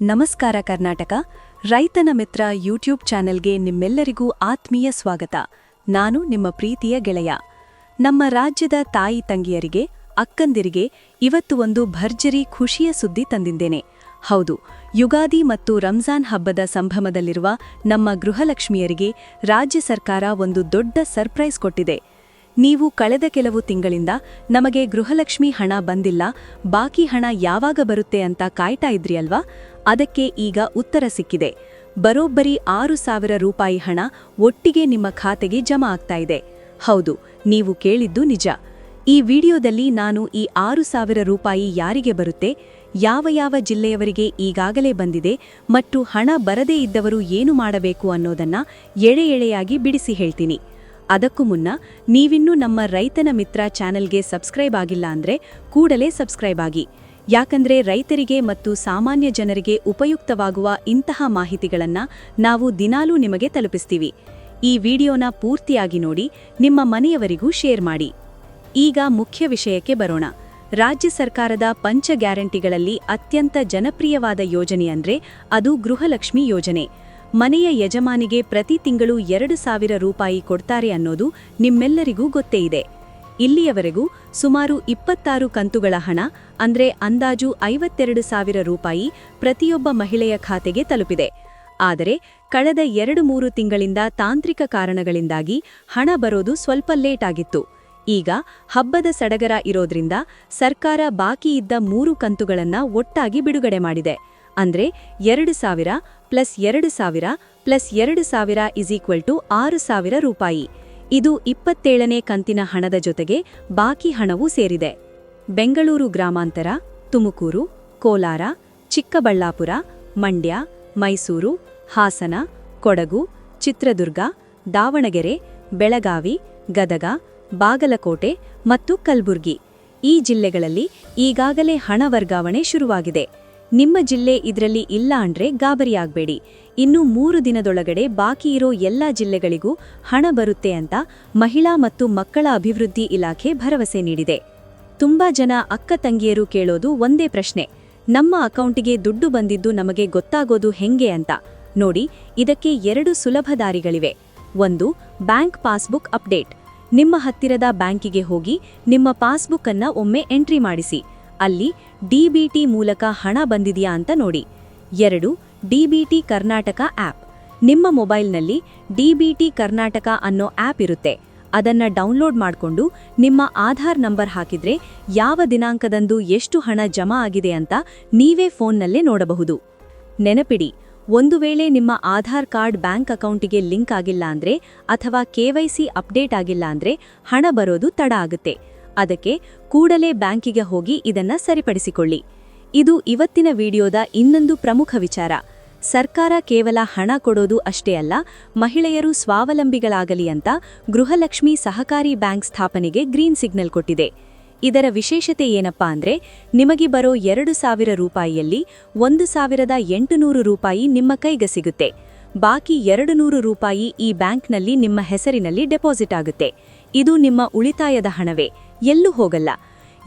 ನಮಸ್ಕಾರ ಕರ್ನಾಟಕ ರೈತನ ಮಿತ್ರ ಯೂಟ್ಯೂಬ್ ಚಾನೆಲ್ಗೆ ನಿಮ್ಮೆಲ್ಲರಿಗೂ ಆತ್ಮೀಯ ಸ್ವಾಗತ. ನಾನು ನಿಮ್ಮ ಪ್ರೀತಿಯ ಗೆಳೆಯ. ನಮ್ಮ ರಾಜ್ಯದ ತಾಯಿ ತಂಗಿಯರಿಗೆ, ಅಕ್ಕಂದಿರಿಗೆ ಇವತ್ತು ಒಂದು ಭರ್ಜರಿ ಖುಷಿಯ ಸುದ್ದಿ ತಂದಿದ್ದೇನೆ. ಹೌದು, ಯುಗಾದಿ ಮತ್ತು ರಂಜಾನ್ ಹಬ್ಬದ ಸಂಭ್ರಮದಲ್ಲಿರುವ ನಮ್ಮ ಗೃಹಲಕ್ಷ್ಮಿಯರಿಗೆ ರಾಜ್ಯ ಸರ್ಕಾರ ಒಂದು ದೊಡ್ಡ ಸರ್ಪ್ರೈಸ್ ಕೊಟ್ಟಿದೆ. ನೀವು ಕಳೆದ ಕೆಲವು ತಿಂಗಳಿಂದ ನಮಗೆ ಗೃಹಲಕ್ಷ್ಮಿ ಹಣ ಬಂದಿಲ್ಲ, ಬಾಕಿ ಹಣ ಯಾವಾಗ ಬರುತ್ತೆ ಅಂತ ಕಾಯ್ತಾ ಇದ್ರಿ ಅಲ್ವಾ? ಅದಕ್ಕೆ ಈಗ ಉತ್ತರ ಸಿಕ್ಕಿದೆ. ಬರೋಬ್ಬರಿ 6,000 ರೂಪಾಯಿ ಹಣ ಒಟ್ಟಿಗೆ ನಿಮ್ಮ ಖಾತೆಗೆ ಜಮಾ ಆಗ್ತಾ ಇದೆ. ಹೌದು, ನೀವು ಕೇಳಿದ್ದು ನಿಜ. ಈ ವಿಡಿಯೋದಲ್ಲಿ ನಾನು ಈ 6,000 ರೂಪಾಯಿ ಯಾರಿಗೆ ಬರುತ್ತೆ, ಯಾವ ಜಿಲ್ಲೆಯವರಿಗೆ ಈಗಾಗಲೇ ಬಂದಿದೆ ಮತ್ತು ಹಣ ಬರದೇ ಇದ್ದವರು ಏನು ಮಾಡಬೇಕು ಅನ್ನೋದನ್ನ ಎಳೆಯಾಗಿ ಬಿಡಿಸಿ ಹೇಳ್ತೀನಿ. ಅದಕ್ಕೂ ಮುನ್ನ ನೀವಿನ್ನೂ ನಮ್ಮ ರೈತನ ಮಿತ್ರ ಚಾನೆಲ್ಗೆ ಸಬ್ಸ್ಕ್ರೈಬ್ ಆಗಿಲ್ಲ ಅಂದ್ರೆ ಕೂಡಲೇ ಸಬ್ಸ್ಕ್ರೈಬ್ ಆಗಿ. ಯಾಕಂದ್ರೆ ರೈತರಿಗೆ ಮತ್ತು ಸಾಮಾನ್ಯ ಜನರಿಗೆ ಉಪಯುಕ್ತವಾಗುವ ಇಂತಹ ಮಾಹಿತಿಗಳನ್ನ ನಾವು ದಿನಾಲೂ ನಿಮಗೆ ತಲುಪಿಸ್ತೀವಿ. ಈ ವಿಡಿಯೋನ ಪೂರ್ತಿಯಾಗಿ ನೋಡಿ, ನಿಮ್ಮ ಮನೆಯವರಿಗೂ ಶೇರ್ ಮಾಡಿ. ಈಗ ಮುಖ್ಯ ವಿಷಯಕ್ಕೆ ಬರೋಣ. ರಾಜ್ಯ ಸರ್ಕಾರದ ಪಂಚ ಗ್ಯಾರಂಟಿಗಳಲ್ಲಿ ಅತ್ಯಂತ ಜನಪ್ರಿಯವಾದ ಯೋಜನೆಯಂದ್ರೆ ಅದು ಗೃಹಲಕ್ಷ್ಮಿ ಯೋಜನೆ. ಮನೆಯ ಯಜಮಾನಿಗೆ ಪ್ರತಿ ತಿಂಗಳು 2,000 ರೂಪಾಯಿ ಕೊಡ್ತಾರೆ ಅನ್ನೋದು ನಿಮ್ಮೆಲ್ಲರಿಗೂ ಗೊತ್ತೇ ಇದೆ. ಇಲ್ಲಿಯವರೆಗೂ ಸುಮಾರು 26 ಕಂತುಗಳ ಹಣ ಅಂದ್ರೆ ಅಂದಾಜು 52,000 ರೂಪಾಯಿ ಪ್ರತಿಯೊಬ್ಬ ಮಹಿಳೆಯ ಖಾತೆಗೆ ತಲುಪಿದೆ. ಆದರೆ ಕಳೆದ 2-3 ತಿಂಗಳಿಂದ ತಾಂತ್ರಿಕ ಕಾರಣಗಳಿಂದಾಗಿ ಹಣ ಬರೋದು ಸ್ವಲ್ಪ ಲೇಟ್ ಆಗಿತ್ತು. ಈಗ ಹಬ್ಬದ ಸಡಗರ ಇರೋದ್ರಿಂದ ಸರ್ಕಾರ ಬಾಕಿ ಇದ್ದ 3 ಕಂತುಗಳನ್ನ ಒಟ್ಟಾಗಿ ಬಿಡುಗಡೆ ಮಾಡಿದೆ. ಅಂದ್ರೆ 2,000 ಪ್ಲಸ್ 2,000 ಪ್ಲಸ್ 2,000 = 6,000 ರೂಪಾಯಿ. ಇದು 27ನೇ ಕಂತಿನ ಹಣದ ಜೊತೆಗೆ ಬಾಕಿ ಹಣವೂ ಸೇರಿದೆ. ಬೆಂಗಳೂರು ಗ್ರಾಮಾಂತರ, ತುಮಕೂರು, ಕೋಲಾರ, ಚಿಕ್ಕಬಳ್ಳಾಪುರ, ಮಂಡ್ಯ, ಮೈಸೂರು, ಹಾಸನ, ಕೊಡಗು, ಚಿತ್ರದುರ್ಗ, ದಾವಣಗೆರೆ, ಬೆಳಗಾವಿ, ಗದಗ, ಬಾಗಲಕೋಟೆ ಮತ್ತು ಕಲಬುರ್ಗಿ ಈ ಜಿಲ್ಲೆಗಳಲ್ಲಿ ಈಗಾಗಲೇ ಹಣ ವರ್ಗಾವಣೆ ಶುರುವಾಗಿದೆ. ನಿಮ್ಮ ಜಿಲ್ಲೆ ಇದರಲ್ಲಿ ಇಲ್ಲ ಅಂದ್ರೆ ಗಾಬರಿಯಾಗಬೇಡಿ. ಇನ್ನು 3 ದಿನದೊಳಗಡೆ ಬಾಕಿ ಇರೋ ಎಲ್ಲ ಜಿಲ್ಲೆಗಳಿಗೂ ಹಣ ಬರುತ್ತೆ ಅಂತ ಮಹಿಳಾ ಮತ್ತು ಮಕ್ಕಳ ಅಭಿವೃದ್ಧಿ ಇಲಾಖೆ ಭರವಸೆ ನೀಡಿದೆ. ತುಂಬಾ ಜನ ಅಕ್ಕ ತಂಗಿಯರು ಕೇಳೋದು ಒಂದೇ ಪ್ರಶ್ನೆ: ನಮ್ಮ ಅಕೌಂಟಿಗೆ ದುಡ್ಡು ಬಂದಿದ್ದು ನಮಗೆ ಗೊತ್ತಾಗೋದು ಹೆಂಗೆ ಅಂತ. ನೋಡಿ, ಇದಕ್ಕೆ 2 ಸುಲಭ ದಾರಿಗಳಿವೆ. 1, ಬ್ಯಾಂಕ್ ಪಾಸ್ಬುಕ್ ಅಪ್ಡೇಟ್. ನಿಮ್ಮ ಹತ್ತಿರದ ಬ್ಯಾಂಕಿಗೆ ಹೋಗಿ ನಿಮ್ಮ ಪಾಸ್ಬುಕ್ ಅನ್ನ ಒಮ್ಮೆ ಎಂಟ್ರಿ ಮಾಡಿಸಿ. ಅಲ್ಲಿ ಡಿಬಿಟಿ ಮೂಲಕ ಹಣ ಬಂದಿದೆಯಾ ಅಂತ ನೋಡಿ. 2, ಡಿಬಿಟಿ ಕರ್ನಾಟಕ ಆಪ್. ನಿಮ್ಮ ಮೊಬೈಲ್ನಲ್ಲಿ ಡಿಬಿಟಿ ಕರ್ನಾಟಕ ಅನ್ನೋ ಆಪ್ ಇರುತ್ತೆ. ಅದನ್ನ ಡೌನ್ಲೋಡ್ ಮಾಡಿಕೊಂಡು ನಿಮ್ಮ ಆಧಾರ್ ನಂಬರ್ ಹಾಕಿದ್ರೆ ಯಾವ ದಿನಾಂಕದಂದು ಎಷ್ಟು ಹಣ ಜಮಾ ಆಗಿದೆ ಅಂತ ನೀವೇ ಫೋನ್ನಲ್ಲೇ ನೋಡಬಹುದು. ನೆನಪಿಡಿ, ಒಂದು ವೇಳೆ ನಿಮ್ಮ ಆಧಾರ್ ಕಾರ್ಡ್ ಬ್ಯಾಂಕ್ ಅಕೌಂಟಿಗೆ ಲಿಂಕ್ ಆಗಿಲ್ಲ ಅಂದ್ರೆ ಅಥವಾ KYC ಅಪ್ಡೇಟ್ ಆಗಿಲ್ಲ ಅಂದ್ರೆ ಹಣ ಬರೋದು ತಡ ಆಗುತ್ತೆ. ಅದಕ್ಕೆ ಕೂಡಲೇ ಬ್ಯಾಂಕಿಗೆ ಹೋಗಿ ಇದನ್ನ ಸರಿಪಡಿಸಿಕೊಳ್ಳಿ. ಇದು ಇವತ್ತಿನ ವಿಡಿಯೋದ ಇನ್ನೊಂದು ಪ್ರಮುಖ ವಿಚಾರ. ಸರ್ಕಾರ ಕೇವಲ ಹಣ ಕೊಡೋದು ಅಷ್ಟೇ ಅಲ್ಲ, ಮಹಿಳೆಯರು ಸ್ವಾವಲಂಬಿಗಳಾಗಲಿ ಅಂತ ಗೃಹಲಕ್ಷ್ಮಿ ಸಹಕಾರಿ ಬ್ಯಾಂಕ್ ಸ್ಥಾಪನೆಗೆ ಗ್ರೀನ್ ಸಿಗ್ನಲ್ ಕೊಟ್ಟಿದೆ. ಇದರ ವಿಶೇಷತೆ ಏನಪ್ಪಾ ಅಂದ್ರೆ, ನಿಮಗೆ ಬರೋ 2,000 ರೂಪಾಯಿಯಲ್ಲಿ 1,800 ರೂಪಾಯಿ ನಿಮ್ಮ ಕೈಗೆ ಸಿಗುತ್ತೆ. ಬಾಕಿ 200 ರೂಪಾಯಿ ಈ ಬ್ಯಾಂಕ್ನಲ್ಲಿ ನಿಮ್ಮ ಹೆಸರಿನಲ್ಲಿ ಡೆಪಾಸಿಟ್ ಆಗುತ್ತೆ. ಇದು ನಿಮ್ಮ ಉಳಿತಾಯದ ಹಣವೇ, ಎಲ್ಲೂ ಹೋಗಲ್ಲ.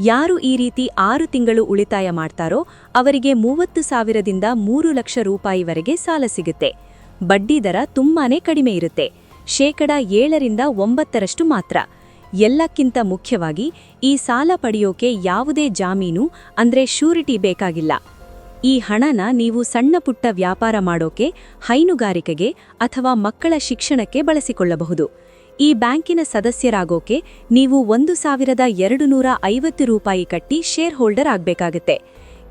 ಯಾರು ಈ ರೀತಿ 6 ತಿಂಗಳು ಉಳಿತಾಯ ಮಾಡ್ತಾರೋ ಅವರಿಗೆ 30,000ದಿಂದ 3 ಲಕ್ಷ ರೂಪಾಯಿವರೆಗೆ ಸಾಲ ಸಿಗುತ್ತೆ. ಬಡ್ಡಿ ದರ ತುಂಬಾನೇ ಕಡಿಮೆ ಇರುತ್ತೆ, 7% 9% ಮಾತ್ರ. ಎಲ್ಲಕ್ಕಿಂತ ಮುಖ್ಯವಾಗಿ ಈ ಸಾಲ ಪಡೆಯೋಕೆ ಯಾವುದೇ ಜಾಮೀನು ಅಂದ್ರೆ ಶ್ಯೂರಿಟಿ ಬೇಕಾಗಿಲ್ಲ. ಈ ಹಣನ ನೀವು ಸಣ್ಣ ಪುಟ್ಟ ವ್ಯಾಪಾರ ಮಾಡೋಕೆ, ಹೈನುಗಾರಿಕೆಗೆ ಅಥವಾ ಮಕ್ಕಳ ಶಿಕ್ಷಣಕ್ಕೆ ಬಳಸಿಕೊಳ್ಳಬಹುದು. ಈ ಬ್ಯಾಂಕಿನ ಸದಸ್ಯರಾಗೋಕೆ ನೀವು 1,250 ರೂಪಾಯಿ ಕಟ್ಟಿ ಶೇರ್ ಹೋಲ್ಡರ್ ಆಗ್ಬೇಕಾಗತ್ತೆ.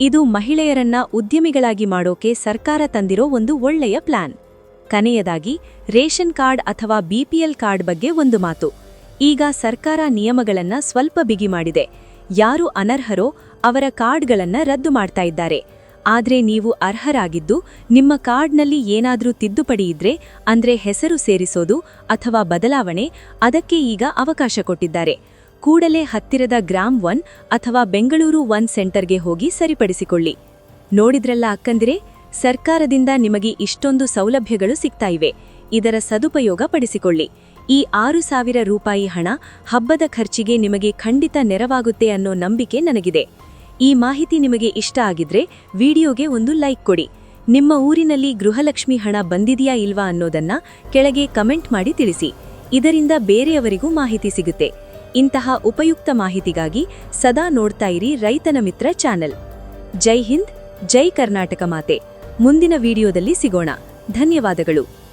ಇದು ಮಹಿಳೆಯರನ್ನ ಉದ್ಯಮಿಗಳಾಗಿ ಮಾಡೋಕೆ ಸರ್ಕಾರ ತಂದಿರೋ ಒಂದು ಒಳ್ಳೆಯ ಪ್ಲಾನ್. ಕೊನೆಯದಾಗಿ ರೇಷನ್ ಕಾರ್ಡ್ ಅಥವಾ BPL ಕಾರ್ಡ್ ಬಗ್ಗೆ ಒಂದು ಮಾತು. ಈಗ ಸರ್ಕಾರ ನಿಯಮಗಳನ್ನ ಸ್ವಲ್ಪ ಬಿಗಿ ಮಾಡಿದೆ. ಯಾರು ಅನರ್ಹರೋ ಅವರ ಕಾರ್ಡ್ಗಳನ್ನ ರದ್ದು ಮಾಡ್ತಾ ಇದ್ದಾರೆ. ಆದ್ರೆ ನೀವು ಅರ್ಹರಾಗಿದ್ದು ನಿಮ್ಮ ಕಾರ್ಡ್ನಲ್ಲಿ ಏನಾದ್ರೂ ತಿದ್ದುಪಡಿ ಇದ್ರೆ ಅಂದ್ರೆ ಹೆಸರು ಸೇರಿಸೋದು ಅಥವಾ ಬದಲಾವಣೆ, ಅದಕ್ಕೆ ಈಗ ಅವಕಾಶ ಕೊಟ್ಟಿದ್ದಾರೆ. ಕೂಡಲೇ ಹತ್ತಿರದ ಗ್ರಾಮ್ 1 ಅಥವಾ ಬೆಂಗಳೂರು 1 ಸೆಂಟರ್ಗೆ ಹೋಗಿ ಸರಿಪಡಿಸಿಕೊಳ್ಳಿ. ನೋಡಿದ್ರಲ್ಲ ಅಕ್ಕಂದಿರೆ, ಸರ್ಕಾರದಿಂದ ನಿಮಗೆ ಇಷ್ಟೊಂದು ಸೌಲಭ್ಯಗಳು ಸಿಗ್ತಾ ಇವೆ. ಇದರ ಸದುಪಯೋಗ ಪಡಿಸಿಕೊಳ್ಳಿ. ಈ 6,000 ರೂಪಾಯಿ ಹಣ ಹಬ್ಬದ ಖರ್ಚಿಗೆ ನಿಮಗೆ ಖಂಡಿತ ನೆರವಾಗುತ್ತೆ ಅನ್ನೋ ನಂಬಿಕೆ ನನಗಿದೆ. ಈ ಮಾಹಿತಿ ನಿಮಗೆ ಇಷ್ಟ ಆಗಿದ್ರೆ ವಿಡಿಯೋಗೆ ಒಂದು ಲೈಕ್ ಕೊಡಿ. ನಿಮ್ಮ ಊರಿನಲ್ಲಿ ಗೃಹಲಕ್ಷ್ಮಿ ಹಣ ಬಂದಿದೆಯಾ ಇಲ್ವಾ ಅನ್ನೋದನ್ನ ಕೆಳಗೆ ಕಮೆಂಟ್ ಮಾಡಿ ತಿಳಿಸಿ. ಇದರಿಂದ ಬೇರೆಯವರಿಗೂ ಮಾಹಿತಿ ಸಿಗುತ್ತೆ. ಇಂತಹ ಉಪಯುಕ್ತ ಮಾಹಿತಿಗಾಗಿ ಸದಾ ನೋಡ್ತಾ ಇರಿ ರೈತನ ಮಿತ್ರ ಚಾನೆಲ್. ಜೈ ಹಿಂದ್, ಜೈ ಕರ್ನಾಟಕ ಮಾತೆ. ಮುಂದಿನ ವಿಡಿಯೋದಲ್ಲಿ ಸಿಗೋಣ. ಧನ್ಯವಾದಗಳು.